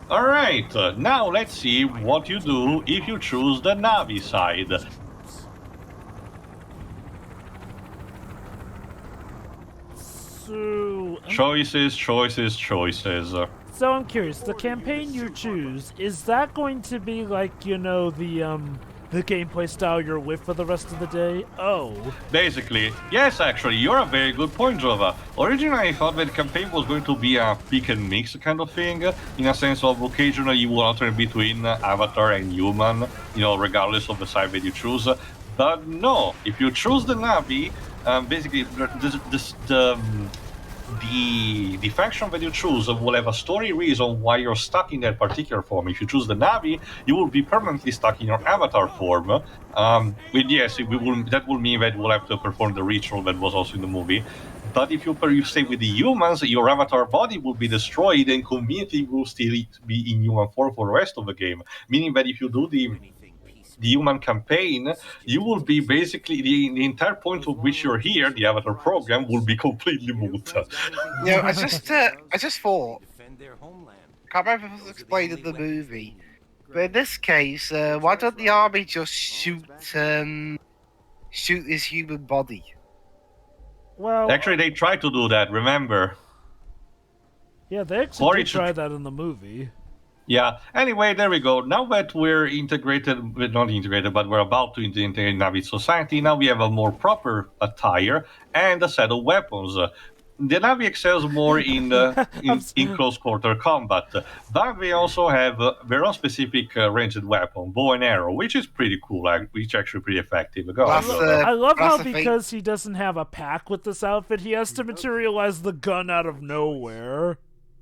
Alright, now let's see what you do if you choose the Navi side. So, Choices, choices, choices. so I'm curious. The campaign you choose, is that going to be like, the gameplay style you're with for the rest of the day? Oh, Basically, yes, actually, you're a very good point, Jova. Originally, I thought that the campaign was going to be a pick and mix kind of thing, in a sense of occasionally you will alternate between Avatar and human, regardless of the side that you choose. But no, if you choose the Navi, basically, the faction that you choose will have a story reason why you're stuck in that particular form. If you choose the Navi, you will be permanently stuck in your avatar form. Yes, that will mean that we'll have to perform the ritual that was also in the movie. But if you stay with the humans, your avatar body will be destroyed and community will still be in human form for the rest of the game. Meaning that if you do the human campaign, you will be basically the entire point of which you're here, the avatar program, will be completely moot. I just thought. Can't remember if it was explained in the movie, but in this case, why don't the army just shoot his human body? well, Actually, they tried to do that, remember? yeah, they actually did try that in the movie. Yeah, anyway, there we go. Now that we're not integrated, but we're about to integrate Navi society, now we have a more proper attire and a set of weapons. The Navi excels more in close quarter combat, but they also have their own specific ranged weapon, bow and arrow, which is pretty cool, which is actually pretty effective. I love how because he doesn't have a pack with this outfit, he has to materialize the gun out of nowhere.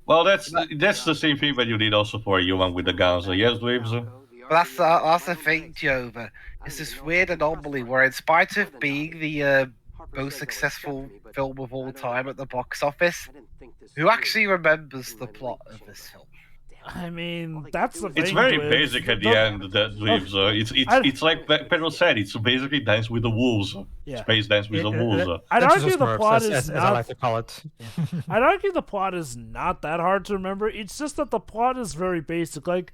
Well, that's the same thing that you did also for a human with the guns, yes, Dweebs? But that's the thing, Jova. It's this weird anomaly where, in spite of being the most successful film of all time at the box office, who actually remembers the plot of this film? I mean, that's the thing. It's very basic at the end. That Dweebs. It's like Pedro said. It's basically Dance with the Wolves. Yeah. Space Dance with the Wolves. I'd argue the plot is as I like to call it. I'd argue the plot is not that hard to remember. It's just that the plot is very basic. Like,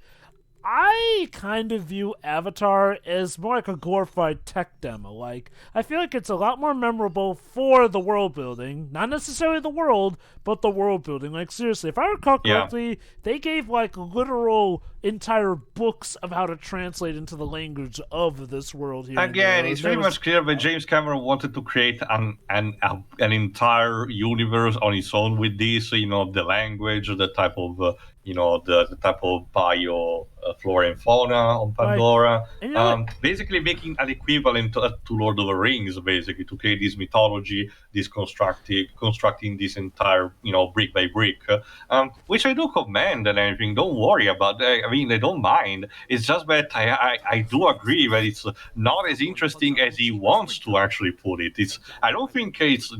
I kind of view Avatar as more like a glorified tech demo. Like, I feel like it's a lot more memorable for the world building. Not necessarily the world, but the world building. Like, seriously, if I recall correctly, they gave, like, literal entire books of how to translate into the language of this world here. Again, it's very much clear that James Cameron wanted to create an entire universe on its own with this, the language, the type of, the type of bio flora and fauna on Pandora. Basically making an equivalent to Lord of the Rings, basically, to create this mythology, this constructing this entire, brick by brick, which I do commend and everything. Don't worry about that. I mean, I don't mind. It's just that I do agree that it's not as interesting as he wants to actually put it. I don't think it's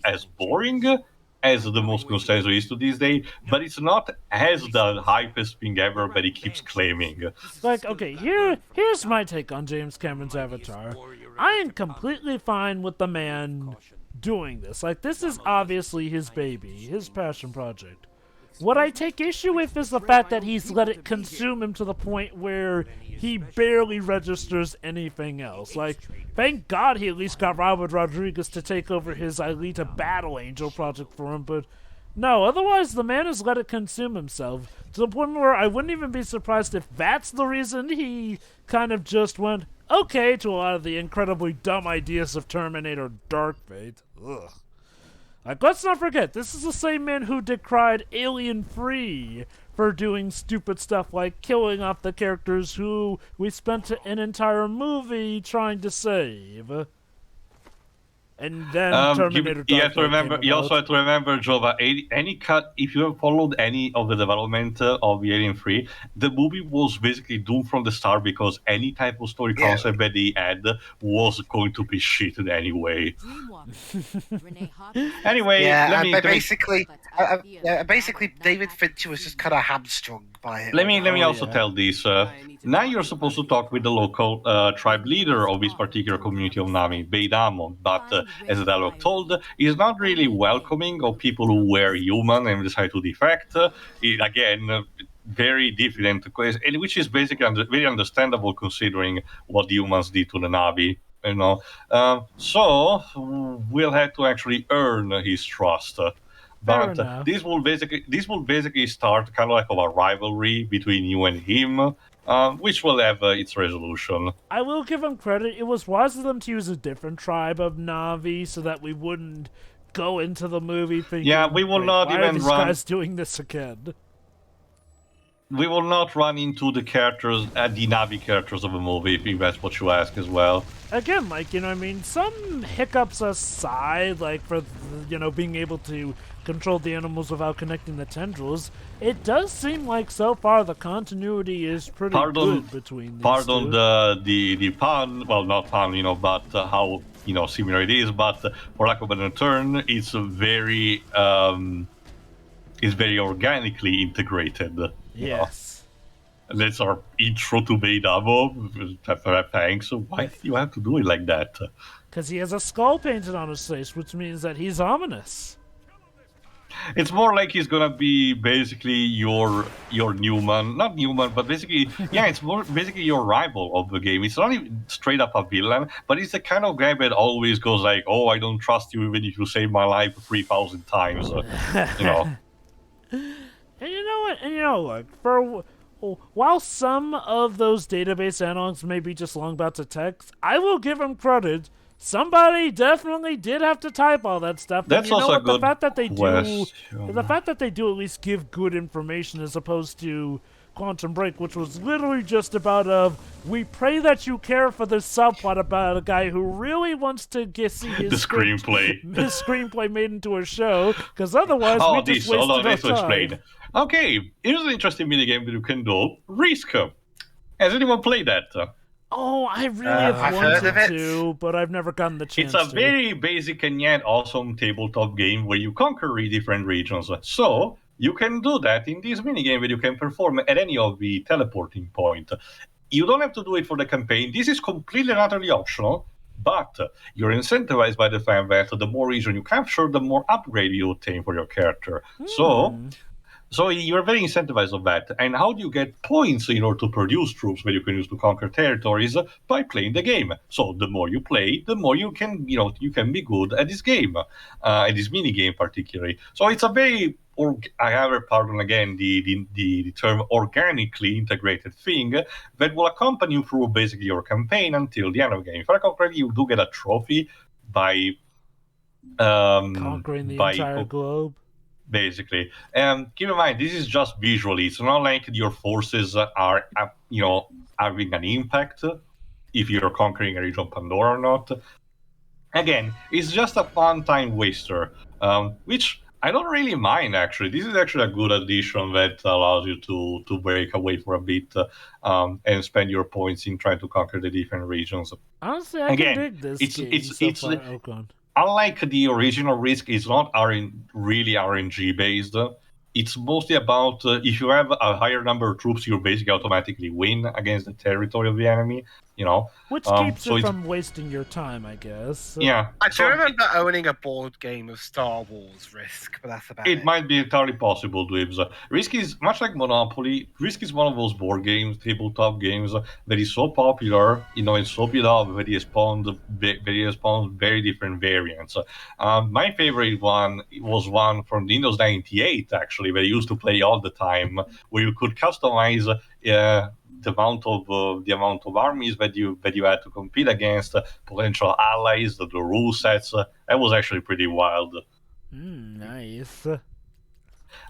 as boring as the most consensus is to this day, but it's not as the hypest thing ever that he keeps claiming. Like, okay, here's my take on James Cameron's Avatar. I am completely fine with the man doing this. Like, this is obviously his baby, his passion project. What I take issue with is the fact that he's let it consume him to the point where he barely registers anything else. Like, thank God he at least got Robert Rodriguez to take over his Aelita Battle Angel project for him, but no, otherwise the man has let it consume himself to the point where I wouldn't even be surprised if that's the reason he kind of just went okay to a lot of the incredibly dumb ideas of Terminator Dark Fate. Ugh. Like, let's not forget, this is the same man who decried Alien Free for doing stupid stuff like killing off the characters who we spent an entire movie trying to save. And then Terminator Dark you also have to remember, Jova, if you have followed any of the development of Alien 3, the movie was basically doomed from the start because any type of story concept that they had was going to be shit anyway. Anyway, basically David Fincher was just kind of hamstrung by it. Let me also tell this. Now you're supposed to talk with the local tribe leader of this particular community of Nami, Beidamon, but as the dialogue told, is not really welcoming of people who were human and decide to defect. very diffident, and which is basically very understandable considering what the humans did to the Navi. So we'll have to actually earn his trust. Fair But enough. this will basically start kind of like a rivalry between you and him, which will have its resolution. I will give him credit. It was wise of them to use a different tribe of Navi so that we wouldn't go into the movie thinking, Yeah, we will "Wait, not why are even these run. guys doing this again?" We will not run into the characters, the Navi characters of a movie, if that's what you ask as well. Again, like, I mean, some hiccups aside, like for, being able to control the animals without connecting the tendrils, it does seem like so far the continuity is pretty good between these Pardon two. the pun, well, not pun, but how, similar it is, but for lack of a better term, it's very organically integrated. Yes. That's our intro to Beidamo. Thanks. Why do you have to do it like that? Because he has a skull painted on his face, which means that he's ominous. It's more like he's gonna be basically your Newman, not Newman, but basically, yeah, it's more basically your rival of the game. It's not even straight up a villain, but it's the kind of guy that always goes like, "Oh, I don't trust you even if you saved my life 3,000 times." And you know what? And look, while some of those database analogs may be just long bouts of text, I will give them credit. Somebody definitely did have to type all that stuff. That's also a good The fact that they question. the fact that they do at least give good information as opposed to Quantum Break, which was literally just about we pray that you care for this subplot about a guy who really wants to see his screenplay made into a show, because otherwise we just wasted our time. Explain. Okay, here's an interesting minigame that you can do. Risk. Has anyone played that? Oh, I really have wanted to, but I've never gotten the chance to. It's a very basic and yet awesome tabletop game where you conquer 3 different regions. So you can do that in this minigame where you can perform at any of the teleporting points. You don't have to do it for the campaign. This is completely and utterly optional, but you're incentivized by the fact that the more region you capture, the more upgrade you obtain for your character. So you're very incentivized of that. And how do you get points in order to produce troops that you can use to conquer territories? By playing the game. So the more you play, the more you can be good at this game, at this mini game particularly. So it's a very, I have pardon again the term organically integrated thing that will accompany you through basically your campaign until the end of the game. If I recall correctly, you do get a trophy by conquering the entire globe. Basically, keep in mind this is just visually. It's not like your forces are having an impact if you're conquering a region of Pandora or not. Again, it's just a fun time waster, which I don't really mind actually. This is actually a good addition that allows you to break away for a bit and spend your points in trying to conquer the different regions. Honestly, I can dig this game. Unlike the original Risk, it's not really RNG based. It's mostly about if you have a higher number of troops, you basically automatically win against the territory of the enemy. Which keeps you from wasting your time, I guess. Yeah. I do remember owning a board game of Star Wars Risk, but that's about it. It might be entirely possible, Dweebs. Risk is much like Monopoly. Risk is one of those board games, tabletop games that is so popular, and so beloved that it spawns very different variants. My favorite one was one from Windows 98, actually, that I used to play all the time, where you could customize the amount of armies that you had to compete against, potential allies, the rule sets. That was actually pretty wild. Nice.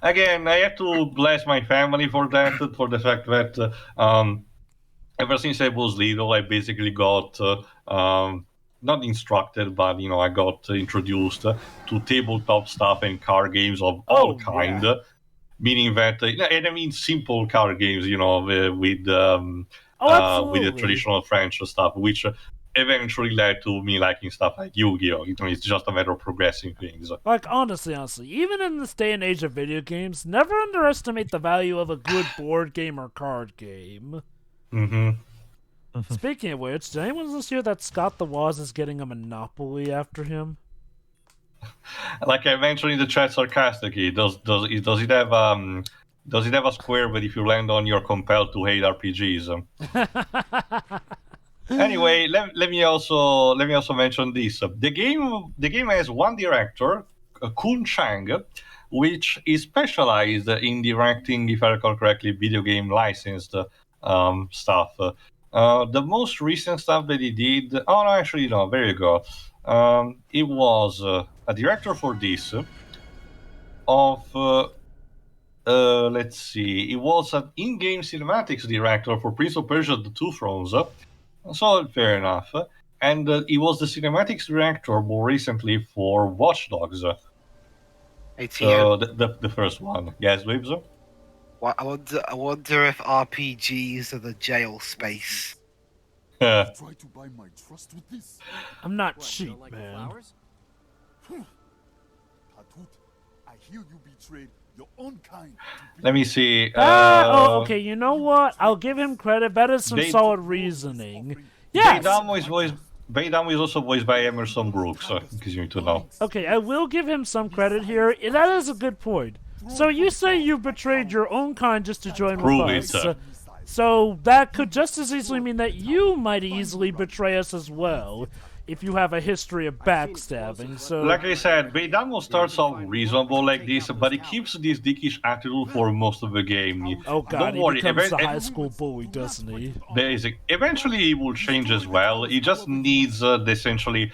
Again, I have to bless my family for that, for the fact that ever since I was little, I basically got not instructed, but I got introduced to tabletop stuff and card games of all kind. Yeah. Meaning that, and I mean simple card games, with the traditional French stuff, which eventually led to me liking stuff like Yu-Gi-Oh! It's just a matter of progressing things. Like, honestly, even in this day and age of video games, never underestimate the value of a good board game or card game. Mm-hmm. Speaking of which, did anyone this year that Scott the Woz is getting a Monopoly after him? Like I mentioned in the chat sarcastically, does it have Does it have a square? But if you land on, you're compelled to hate RPGs. Anyway, let me also mention this. The game has one director, Kun Chang, which is specialized in directing, if I recall correctly, video game licensed stuff. The most recent stuff that he did. Oh no, actually no. There you go. He was a director for this of. Let's see. He was an in-game cinematics director for Prince of Persia: The Two Thrones. So fair enough. And he was the cinematics director more recently for Watch Dogs. ATM. So the first one. Yes, Libs? I wonder if RPGs are the jail space. Uh, Try to buy my trust with this? I'm not cheap, man. Patut, I hear you betrayed your own kind. let me see. Okay, you know what? I'll give him credit. That is some solid reasoning. Yes! Beidamo is also voiced by Emerson Brooks, because you need to know. Okay, I will give him some credit here. That is a good point. So you say you betrayed your own kind just to join Prove with it. us. So that could just as easily mean that you might easily betray us as well, if you have a history of backstabbing. So, Like I said, Beidamo starts off reasonable like this, but he keeps this dickish attitude for most of the game. oh god, Don't he worry, becomes the high school bully, doesn't he? basic. Eventually, he will change as well. He just needs essentially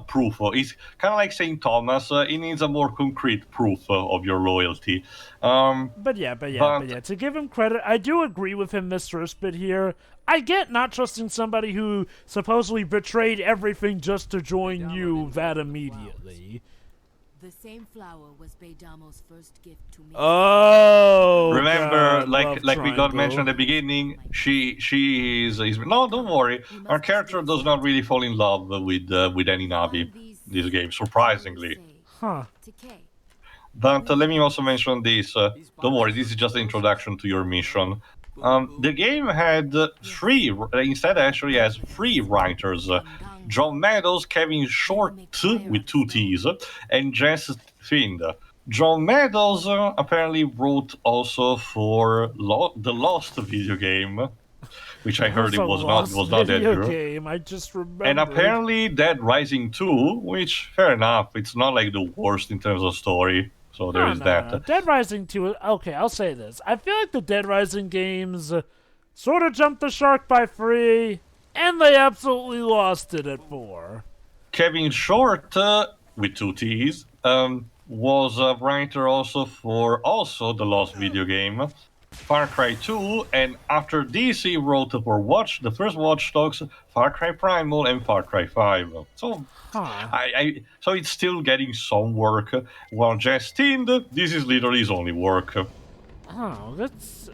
proof. It's kind of like Saint Thomas. He needs a more concrete proof of your loyalty. But yeah. To give him credit, I do agree with him, Mr. Spit here. I get not trusting somebody who supposedly betrayed everything just to join you that immediately. The same flower was Beidamo's first gift to me. Oh, Remember, God, like love we got triangle. mentioned at the beginning, she is no, don't worry. Our character does not really fall in love with any Navi this game, surprisingly. Huh. But let me also mention this. Don't worry, this is just the introduction to your mission. The game had instead actually has three writers. John Meadows, Kevin Short with two T's, and Jess Find. John Meadows apparently wrote also for the Lost video game, which I heard it was not that video good. game. I just remember. And apparently Dead Rising 2, which fair enough, it's not like the worst in terms of story. So there is that. No. Dead Rising 2. Okay, I'll say this. I feel like the Dead Rising games sort of jumped the shark by 3, and they absolutely lost it at 4. Kevin Short, with two T's, was a writer also for the Lost video game, Far Cry 2, and after this he wrote for the first Watch Dogs, Far Cry Primal, and Far Cry 5. So so it's still getting some work. While Justin, this is literally his only work. Oh, that's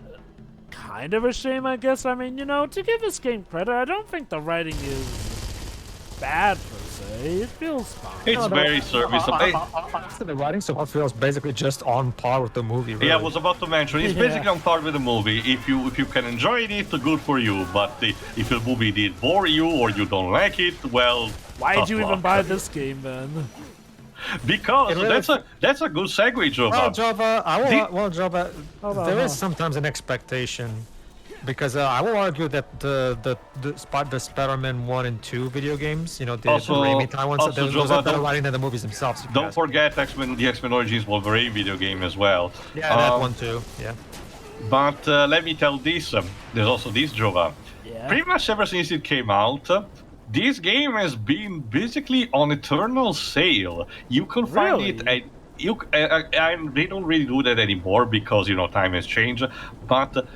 kind of a shame, I guess. I mean, to give this game credit, I don't think the writing is bad per se. It feels fine. It's very serviceable. After the writing so far feels basically just on par with the movie. Really. Yeah, I was about to mention it's basically on par with the movie. If you can enjoy it, good for you. But if the movie did bore you or you don't like it, well, why did you even buy this game then? Because that's a good segue, Jova. Well, Jova, there is sometimes an expectation. Because I will argue that the Spider-Man 1 and 2 video games, the Raimi Time ones, those are better writing than the movies themselves. Don't forget the X-Men Origins Wolverine video game as well. Yeah, that one too, yeah. But let me tell this, there's also this, Jova. Yeah. Pretty much ever since it came out, this game has been basically on eternal sale. You can find it at... they don't really do that anymore because, time has changed, but...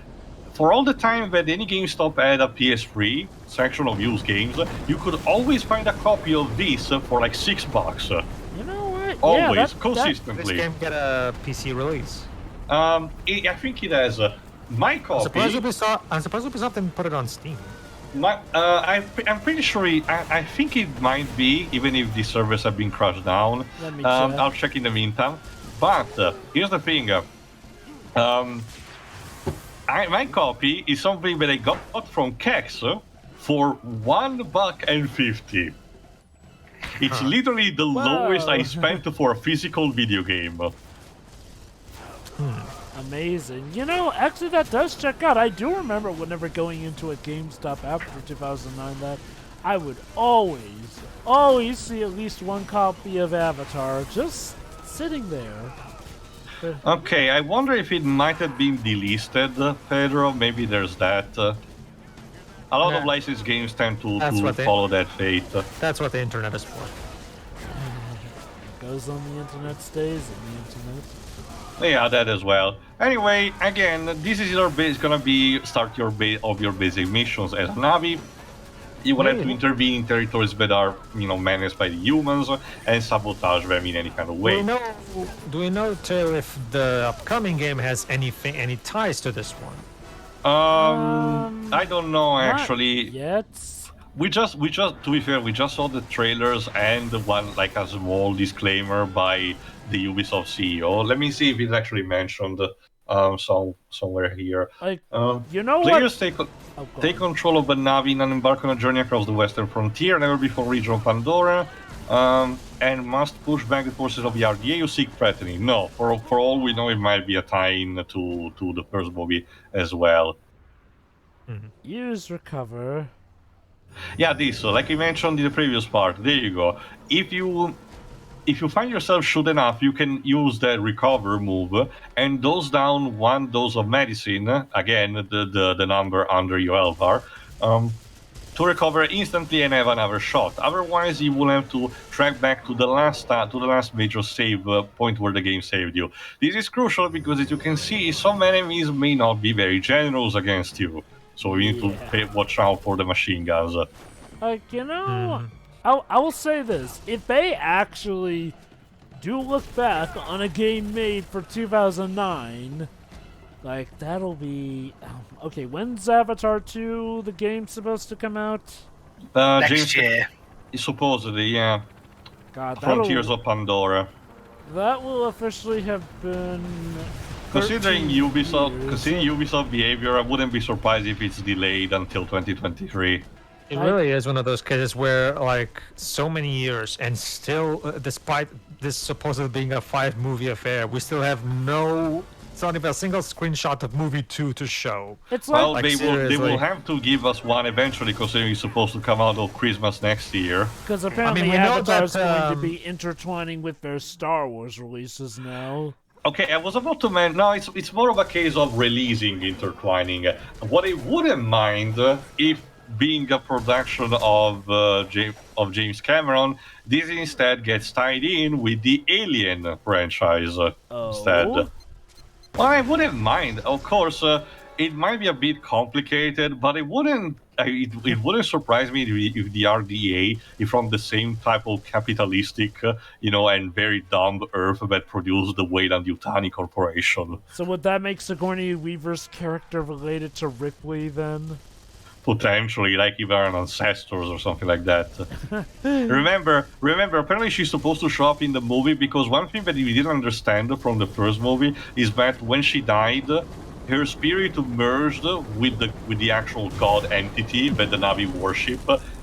For all the time that any GameStop had a PS3 section of used games, you could always find a copy of this for like $6. You know what? Always, consistently. This game get a PC release. I think it has. My copy. I'm surprised Ubisoft didn't put it on Steam. I'm pretty sure. I think it might be, even if the servers have been crushed down. Let me check. I'll check in the meantime. But here's the thing. My copy is something that I got from Kex for $1.50. It's literally the lowest I spent for a physical video game. Amazing. You know, actually, that does check out. I do remember whenever going into a GameStop after 2009 that I would always see at least one copy of Avatar just sitting there. Okay, I wonder if it might have been delisted, Pedro. Maybe there's that. A lot of licensed games tend to follow that fate. That's what the internet is for. What goes on the internet stays on the internet. Yeah, that as well. Anyway, again, this is your base. Gonna be start your of your basic missions as a Navi. You will have to intervene in territories that are, managed by the humans and sabotage them in any kind of way. Do we know too if the upcoming game has any ties to this one? I don't know actually. Yet. We just to be fair, we just saw the trailers and one like a small disclaimer by the Ubisoft CEO. Let me see if it's actually mentioned somewhere here. Players take control of the Navi and embark on a journey across the western frontier, never before region of Pandora, and must push back the forces of the RDA you seek threatening. No, for all we know, it might be a tie-in to the first movie as well. Use recover. Yeah, this, like I mentioned in the previous part, there you go. If you find yourself short enough, you can use the recover move and dose down one dose of medicine, again, the number under your health bar, to recover instantly and have another shot. Otherwise, you will have to track back to the last major save point where the game saved you. This is crucial because, as you can see, some enemies may not be very generous against you. So you need to watch out for the machine guns. I will say this. If they actually do look back on a game made for 2009, like, that'll be... okay, when's Avatar 2, the game, supposed to come out? Next year. Supposedly, yeah. God, Frontiers of Pandora. That will officially have been... Considering Ubisoft behavior, I wouldn't be surprised if it's delayed until 2023. It really is one of those cases where, like, so many years, and still, despite this supposedly being a 5-movie affair, we still have not even a single screenshot of movie 2 to show. It's like, well, they will have to give us one eventually, considering it's supposed to come out on Christmas next year. Because apparently Avatar's going to be intertwining with their Star Wars releases now. Okay, I was about to mention. No, it's more of a case of releasing intertwining. What I wouldn't mind if, being a production of James Cameron, this instead gets tied in with the Alien franchise instead. Well, I wouldn't mind. Of course, it might be a bit complicated, but it wouldn't surprise me if the RDA is from the same type of capitalistic, and very dumb Earth that produced the Weyland-Yutani Corporation. So would that make Sigourney Weaver's character related to Ripley then? Potentially, like if they're ancestors or something like that. Remember, apparently she's supposed to show up in the movie because one thing that we didn't understand from the first movie is that when she died, her spirit merged with the actual god entity that the Navi worship,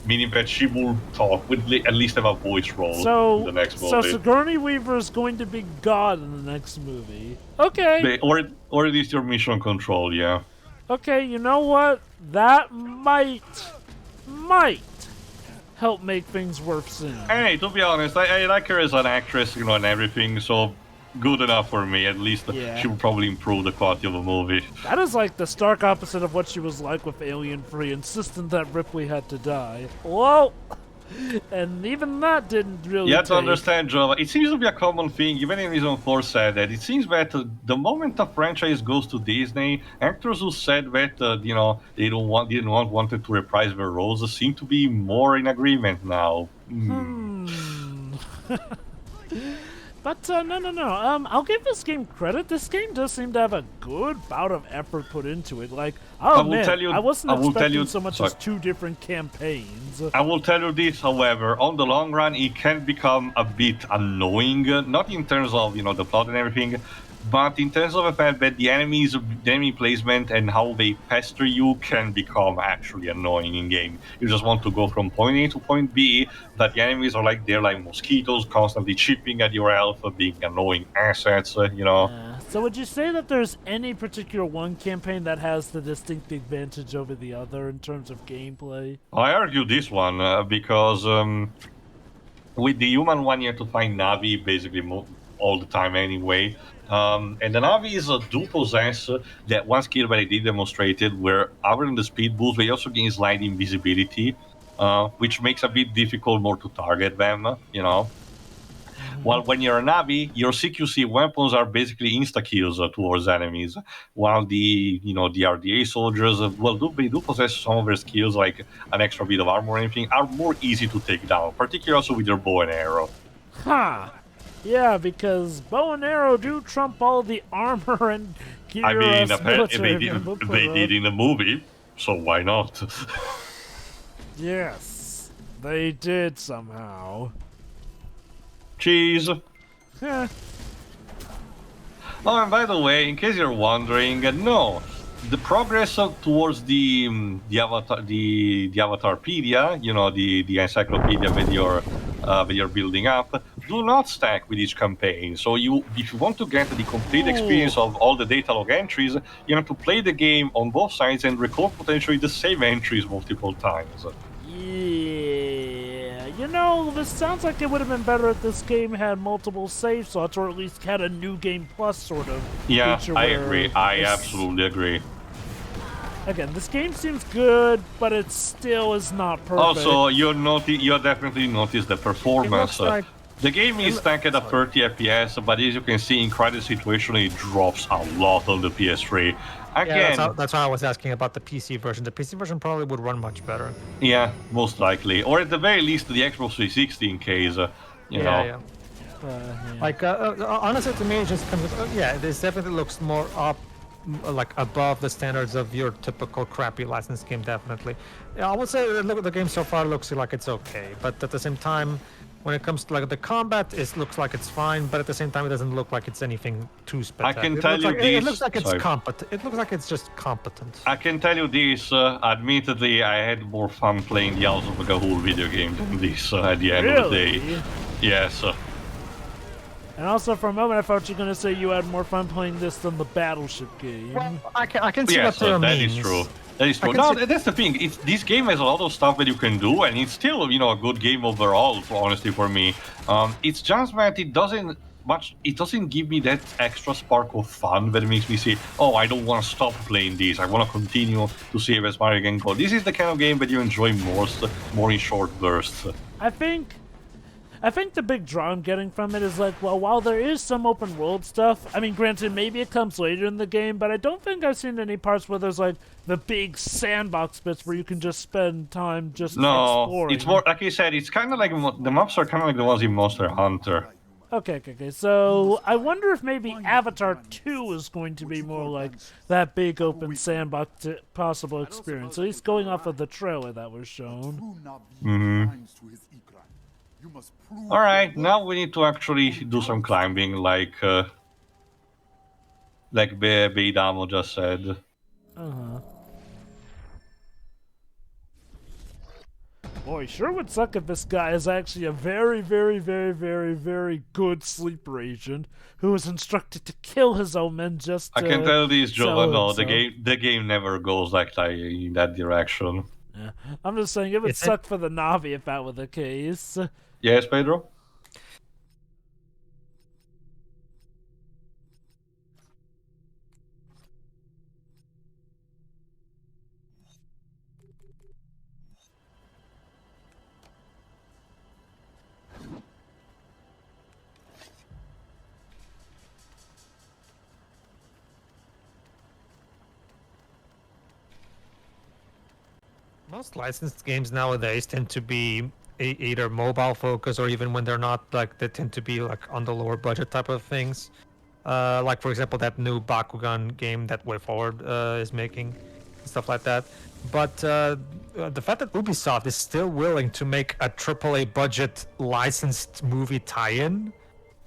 meaning that she will talk, with at least have a voice role in the next movie. So Sigourney Weaver is going to be God in the next movie. Okay. Or at least your mission control, yeah. Okay, you know what? That might help make things work soon. Hey, to be honest, I like her as an actress, and everything, so good enough for me. At least she will probably improve the quality of a movie. That is like the stark opposite of what she was like with Alien 3, insistent that Ripley had to die. Whoa! And even that didn't really You have to understand, Jova, it seems to be a common thing, even in Reason 4 said that. It seems that the moment a franchise goes to Disney, actors who said that, they didn't want to reprise their roles seem to be more in agreement now. But, no. I'll give this game credit. This game does seem to have a good bout of effort put into it. Like, I wasn't expecting so much as 2 different campaigns. I will tell you this, however, on the long run, it can become a bit annoying. Not in terms of, the plot and everything, but in terms of the fact that the enemy placement and how they pester you can become actually annoying in game. You just want to go from point A to point B, but the enemies are they're like mosquitoes, constantly chipping at your health, being annoying assets, So So would you say that there's any particular one campaign that has the distinct advantage over the other in terms of gameplay? I argue this one because with the human one, you have to find Navi basically all the time anyway. And the Navis do possess that one skill that I did demonstrated, where other than the speed boost, they also gain slight invisibility, which makes a bit difficult more to target them, you know. While when you're a Navi, your CQC weapons are basically insta-kills towards enemies, while the RDA soldiers, they do possess some of their skills, like an extra bit of armor or anything, are more easy to take down, particularly also with your bow and arrow. Huh. Yeah, because bow and arrow do trump all the armor and gear. I mean, apparently they did in the movie, so why not? Yes, they did somehow. Cheese. Heh. Oh, and by the way, in case you're wondering, no, the progress towards the Avatarpedia, you know, the encyclopedia that you're building up, do not stack with each campaign. So if you want to get the complete experience of all the data log entries, you have to play the game on both sides and record potentially the same entries multiple times. Yeah, you know, this sounds like it would have been better if this game had multiple save slots, or at least had a new game plus sort of feature. I agree. I absolutely agree. Again, this game seems good, but it still is not perfect. Also, you definitely notice the performance. The game is stacked at 30 FPS, but as you can see, in crowded situation, it drops a lot on the PS3. Again, yeah, that's why I was asking about the PC version. The PC version probably would run much better. Yeah, most likely. Or at the very least, the Xbox 360 in case, you know. Yeah. Like, honestly, to me, it just comes with, this definitely looks more up, like, above the standards of your typical crappy licensed game, definitely. Yeah, I would say the game so far looks like it's okay, but at the same time, when it comes to like the combat, it looks like it's fine, but at the same time, it doesn't look like it's anything too spectacular. I can tell you this. It looks like it's competent. It looks like it's just competent. I can tell you this. Admittedly, I had more fun playing the House of Gahul video game than this at the end of the day. Yes. And also, for a moment, I thought you were going to say you had more fun playing this than the Battleship game. Well, I can see what that means. Is true. That is true. No, that's the thing. This game has a lot of stuff that you can do, and it's still, a good game overall. Honestly, for me, it's just that it doesn't give me that extra spark of fun that makes me say, "Oh, I don't want to stop playing this. I want to continue to see as Mario can go." This is the kind of game that you enjoy more in short bursts. I think the big draw I'm getting from it is like, well, while there is some open world stuff, I mean, granted, maybe it comes later in the game, but I don't think I've seen any parts where there's like the big sandbox bits where you can just spend time just exploring. It's more, like I said, it's kind of like, the maps are kind of like the ones in Monster Hunter. Okay. So I wonder if maybe Avatar 2 is going to be more like that big open sandbox possible experience, at least going off of the trailer that was shown. Alright, now we need to actually do some climbing, like Beidamo just said. Boy, sure would suck if this guy is actually a very, very, very, very, very good sleeper agent who is instructed to kill his own men just to I can tell this, Joe, no, himself. the game never goes like in that direction. Yeah. I'm just saying, it would suck for the Navi if that were the case. Yes, Pedro? Most licensed games nowadays tend to be either mobile focused, or even when they're not, like, they tend to be like on the lower budget type of things. Like, for example, that new Bakugan game that WayForward is making, stuff like that. But the fact that Ubisoft is still willing to make a AAA budget licensed movie tie-in,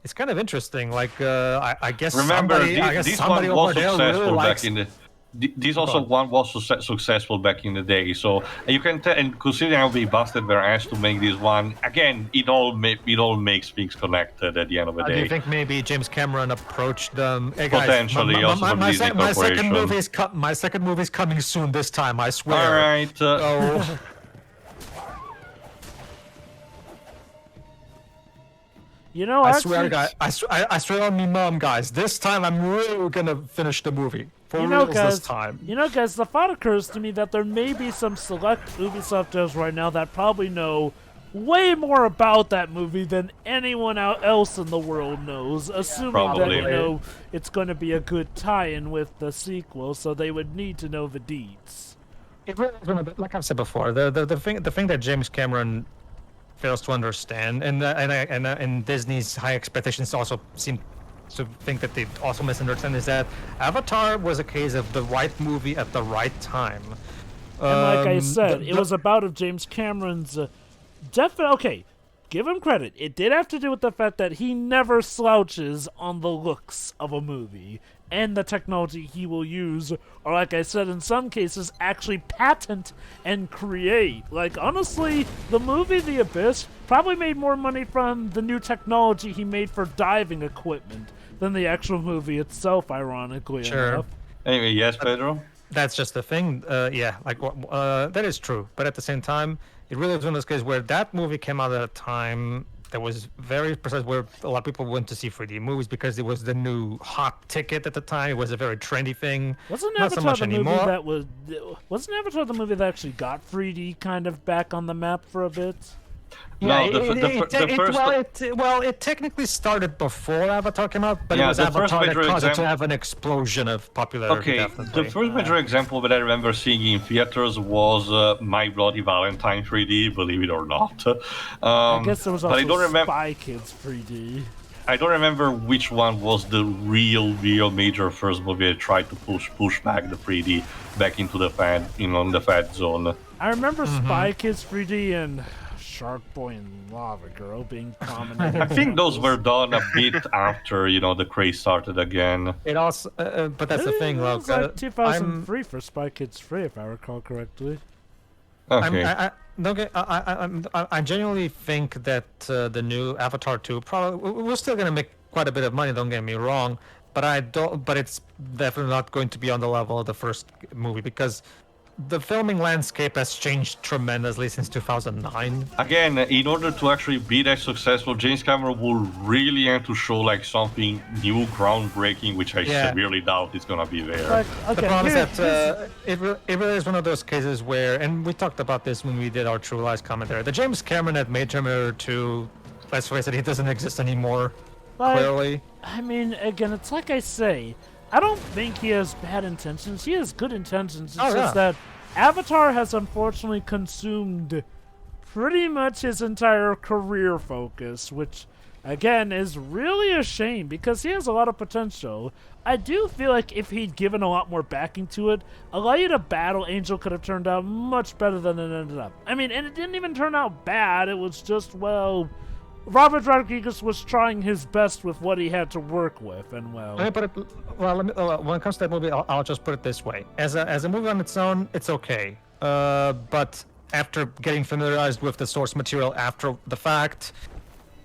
it's kind of interesting. Like, I guess remember, somebody this one over was there successful really back likes... in the. this also one was successful back in the day. So you can tell, and considering how they busted their ass to make this one, again, it all makes things connected at the end of the day. Do you think maybe James Cameron approached them? Hey guys, potentially, also from Disney Corporation. My second movie is coming soon. This time, I swear. All right. You know, I swear, guys. I swear on me, mom, guys. This time, I'm really gonna finish the movie. For reals this time. You know, guys, the thought occurs to me that there may be some select Ubisoft devs right now that probably know way more about that movie than anyone else in the world knows, assuming that, you know, it's going to be a good tie-in with the sequel, so they would need to know the deets. It really is one of the, like I've said before, the thing that James Cameron fails to understand, and Disney's high expectations also seem to think that they also misunderstand, is that Avatar was a case of the right movie at the right time. And like I said, it was about of James Cameron's okay, give him credit. It did have to do with the fact that he never slouches on the looks of a movie and the technology he will use, or like I said, in some cases, actually patent and create. Like, honestly, the movie The Abyss probably made more money from the new technology he made for diving equipment than the actual movie itself, ironically enough. Anyway, yes, Pedro? That's just the thing. That is true. But at the same time, it really was one of those cases where that movie came out at a time that was very precise, where a lot of people went to see 3D movies because it was the new hot ticket at the time. It was a very trendy thing. Wasn't Not Avatar so much the movie anymore. Wasn't Avatar the movie that actually got 3D kind of back on the map for a bit? Yeah, the well, it technically started before Avatar came out, but Yeah, it was the first Avatar that major caused it to exam- have an explosion of popularity. Okay, definitely. the first major example that I remember seeing in theaters was My Bloody Valentine 3D, believe it or not. I guess there was but I don't also remember. Spy Kids 3D. I don't remember which one was the real major first movie that tried to push back the 3D back into the the fat zone. I remember Spy Kids 3D and Shark Boy and Lava Girl being prominent. I think those were done a bit after the craze started again. It also, but that's the thing, It look. was like 2003 for Spy Kids 3, if I recall correctly. Okay. I genuinely think that the new Avatar 2 probably we're still gonna make quite a bit of money. Don't get me wrong, but it's definitely not going to be on the level of the first movie because the filming landscape has changed tremendously since 2009. Again, in order to actually be that successful, James Cameron will really have to show like something new, groundbreaking, which I severely doubt is gonna be there. Like, The problem is that it really is one of those cases where, and we talked about this when we did our True Lies commentary, the James Cameron that made Terminator 2, let's face it, he doesn't exist anymore, clearly. I mean, again, it's like I say, I don't think he has bad intentions. He has good intentions. It's just that Avatar has unfortunately consumed pretty much his entire career focus, which, again, is really a shame because he has a lot of potential. I do feel like if he'd given a lot more backing to it, Alaya to Battle Angel could have turned out much better than it ended up. I mean, and it didn't even turn out bad. It was just, well, Robert Rodriguez was trying his best with what he had to work with, and well. Let me put it. Well, when it comes to that movie, I'll just put it this way: as a movie on its own, it's okay. But after getting familiarized with the source material after the fact,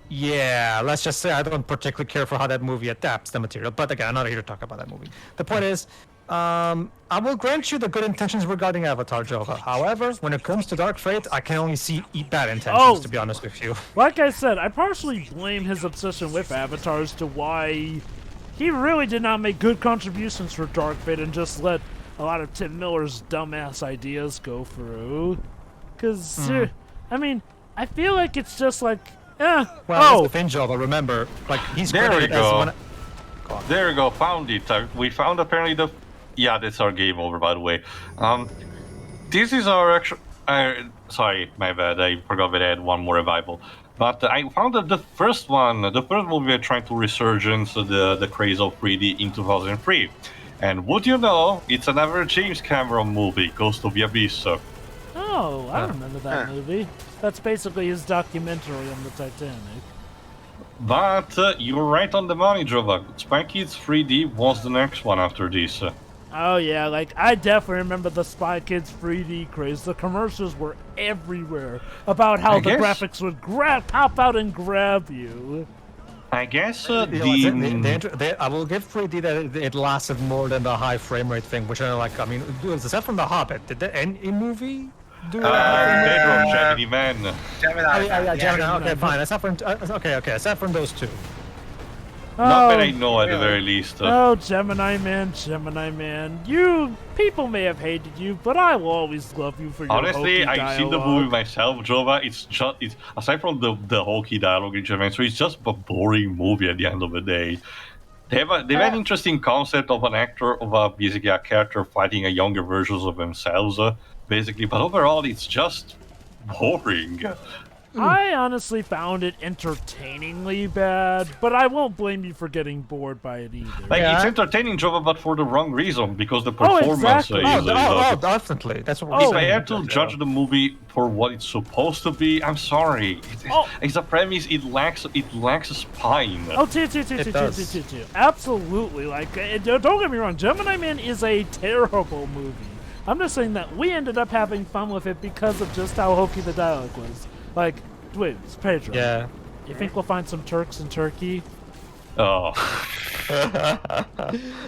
yeah, let's just say I don't particularly care for how that movie adapts the material. But again, I'm not here to talk about that movie. The point is, I will grant you the good intentions regarding Avatar, Jova. However, when it comes to Dark Fate, I can only see bad intentions, to be honest with you. Like I said, I partially blame his obsession with Avatar as to why he really did not make good contributions for Dark Fate and just let a lot of Tim Miller's dumbass ideas go through. Because, I mean, I feel like it's just like, Well, that's the thing, Jova. Remember, like, he's credited as one. There we go, found it. We found apparently the... Yeah, that's our game over, by the way. This is our actual... sorry, my bad. I forgot that I had one more revival. But I found that the first movie we're trying to resurgence the craze of 3D in 2003. And would you know, it's another James Cameron movie, Ghost of the Abyss. Oh, I remember that movie. That's basically his documentary on the Titanic. But you're right on the money, Jova. Spy Kids 3D was the next one after this. Oh yeah, like I definitely remember the Spy Kids 3D craze. The commercials were everywhere about how the graphics would pop out and grab you. I guess I will give 3D that it lasted more than the high frame rate thing, which I like. I mean, aside from The Hobbit, did any movie do Pedro, Gemini Man. Gemini. Okay, fine. Aside from aside from those two. Not that I know at the very least. Oh, Gemini Man. You people may have hated you, but I will always love you for your Honestly, hokey I've seen the movie myself, Jova. It's aside from the hokey dialogue in German, so it's just a boring movie at the end of the day. They have an interesting concept of an actor, basically a character fighting a younger versions of themselves, basically. But overall, it's just boring. I honestly found it entertainingly bad, but I won't blame you for getting bored by it either. It's entertaining, Jova, but for the wrong reason, because the performance is... definitely. That's what If I have to judge the movie for what it's supposed to be, I'm sorry. It's a premise, it lacks a spine. Oh, absolutely. Like, don't get me wrong, Gemini Man is a terrible movie. I'm just saying that we ended up having fun with it because of just how hokey the dialogue was. Like, wait, it's Pedro. Yeah. You think we'll find some Turks in Turkey? Oh.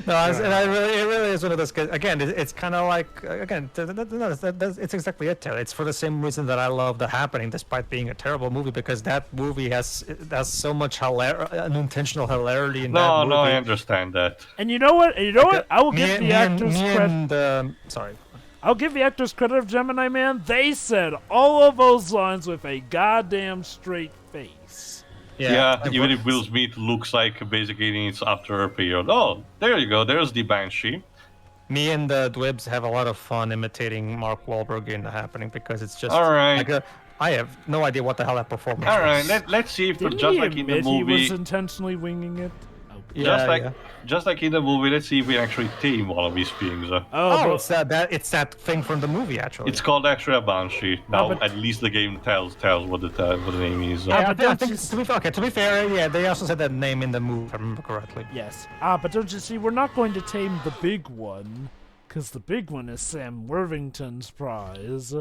No, it really is one of those. Again, it's kind of like it's exactly it. It's for the same reason that I love The Happening, despite being a terrible movie, because that movie has so much unintentional hilarity in that movie. No, I understand that. And you know what? I will give the actors credit. Sorry. I'll give the actors credit of Gemini Man. They said all of those lines with a goddamn straight face. Yeah, even if Will Smith looks like basically in its after period. Oh, there you go. There's the Banshee. Me and the Dwibs have a lot of fun imitating Mark Wahlberg in The Happening because it's just all right. I have no idea what the hell that performance all was. Right, let's see if Didn't just he like in the movie. He was intentionally winging it. Just like in the movie, let's see if we actually tame one of these things. It's that thing from the movie actually. It's called actually a Banshee. Now at least the game tells what the name is. To be fair, they also said that name in the movie, if I remember correctly. Yes. But don't you see, we're not going to tame the big one, because the big one is Sam Worthington's prize.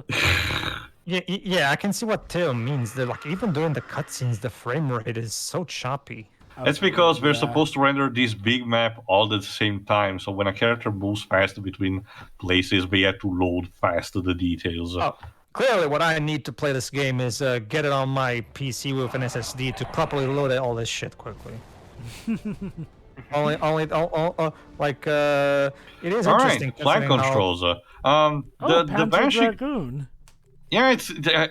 Yeah, I can see what Teo means. They're like, even during the cutscenes, the frame rate is so choppy. That's because we're supposed to render this big map all at the same time, so when a character moves fast between places, we have to load fast the details. Clearly, what I need to play this game is get it on my PC with an SSD to properly load all this shit quickly. It is interesting. Flight controls. The Banshee. Dragoon. Yeah,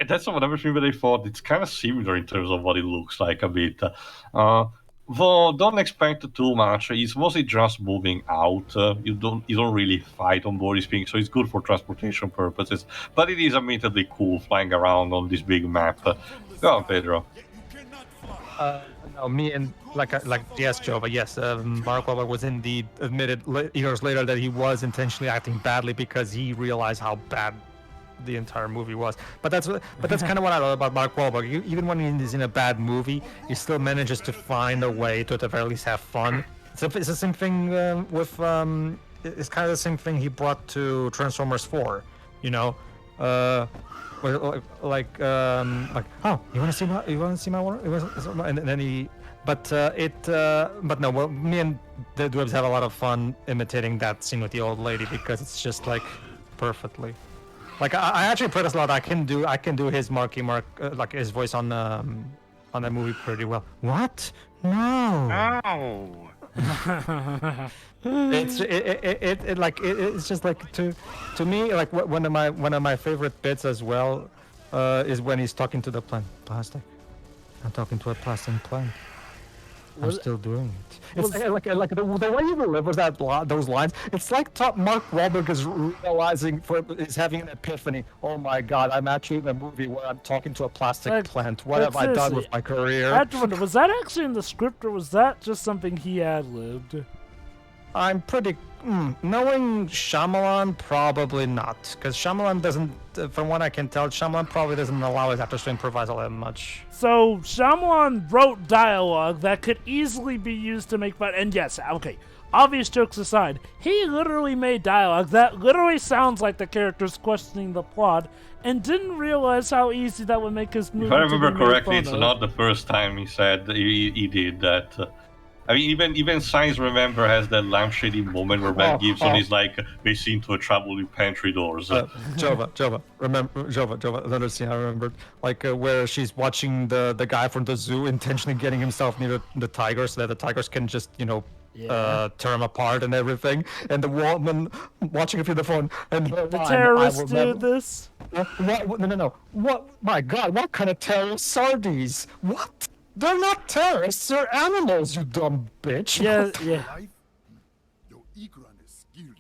that's another thing that I thought. It's kind of similar in terms of what it looks like a bit. Though don't expect too much. It's mostly just moving out. You don't really fight on board this thing, so it's good for transportation purposes. But it is admittedly cool flying around on this big map. Go on, Pedro. No, me and yes, Joe, but yes, Mark Wahlberg was indeed admitted years later that he was intentionally acting badly because he realized how bad the entire movie was. But that's kind of what I love about Mark Wahlberg. Even when he's in a bad movie, he still manages to find a way to at the very least have fun. It's the same thing with it's kind of the same thing he brought to Transformers 4. You know, oh, you want to see my water? And then he. But no. Well, me and the Dwebs have a lot of fun imitating that scene with the old lady because it's just like perfectly. Like I actually played a lot. I can do his Marky Mark like his voice on that movie pretty well. What? No. Oh. It's just like to me like one of my favorite bits as well is when he's talking to the plant. Plastic. I'm talking to a plastic plant. I'm still doing it. It's like the way he delivers those lines. It's like Mark Wahlberg is realizing is having an epiphany. Oh my God! I'm actually in a movie where I'm talking to a plastic plant. What have I done with my career? I have to wonder, was that actually in the script or was that just something he ad-libbed? I'm pretty knowing Shyamalan, probably not, because Shyamalan doesn't. From what I can tell, Shyamalan probably doesn't allow his actors to improvise all that much. So Shyamalan wrote dialogue that could easily be used to make fun. And yes, okay, obvious jokes aside, he literally made dialogue that literally sounds like the characters questioning the plot, and didn't realize how easy that would make his movie. If I remember to be correctly, made it's fun not the first time he said he did that. I mean, even Science Remember has that lampshady moment where Mel Gibson is like, they seem to have trouble with pantry doors. Jova, understand, I remembered. Like, where she's watching the guy from the zoo intentionally getting himself near the tigers so that the tigers can just, tear him apart and everything. And the woman watching it through the phone. And The terrorists do this? What? No. What? My God, what kind of terrorists are these? What? They're not terrorists, they're animals, you dumb bitch. Yeah. Life? Your Igran is skilled.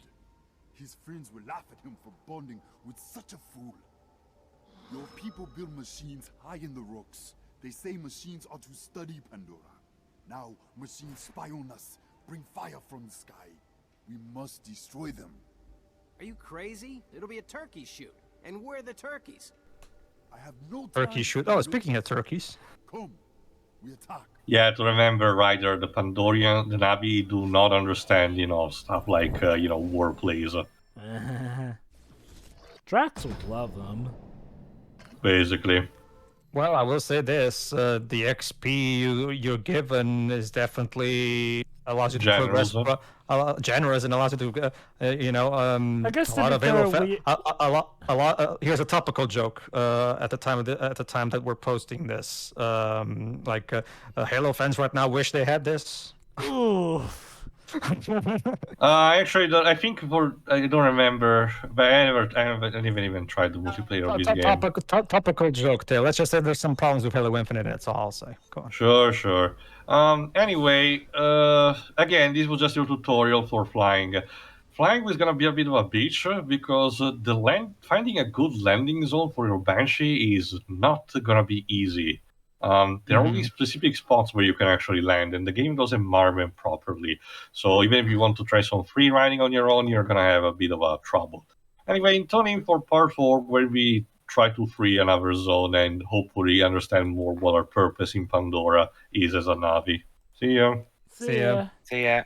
His friends will laugh at him for bonding with such a fool. Your people build machines high in the rocks. They say machines are to study Pandora. Now, machines spy on us, bring fire from the sky. We must destroy them. Are you crazy? It'll be a turkey shoot. And we're the turkeys. I have no time. Turkey shoot. Oh, speaking of turkeys. Come. We attack. Yeah, to remember, Ryder, the Pandorian, the Navi do not understand, stuff like, war plays. Drax would love them. Basically. Well, I will say this: the XP you're given is definitely allows you to Generous, progress. Generous and allows you to, I guess a to lot be of fair, Halo a lot. Here's a topical joke. At the time that we're posting this, Halo fans right now wish they had this. Ooh. Actually, I think I don't remember, but I didn't even try the multiplayer of this game. Topical joke there. Let's just say there's some problems with Halo Infinite. That's all I'll say. Go on. Sure. Anyway, again, this was just a tutorial for flying. Flying was gonna be a bit of a bitch because finding a good landing zone for your Banshee is not gonna be easy. There are only specific spots where you can actually land, and the game doesn't mark them properly. So even if you want to try some free riding on your own, you're gonna have a bit of a trouble. Anyway, tune in for part 4, where we try to free another zone and hopefully understand more what our purpose in Pandora is as a Navi. See ya. See ya. So yeah.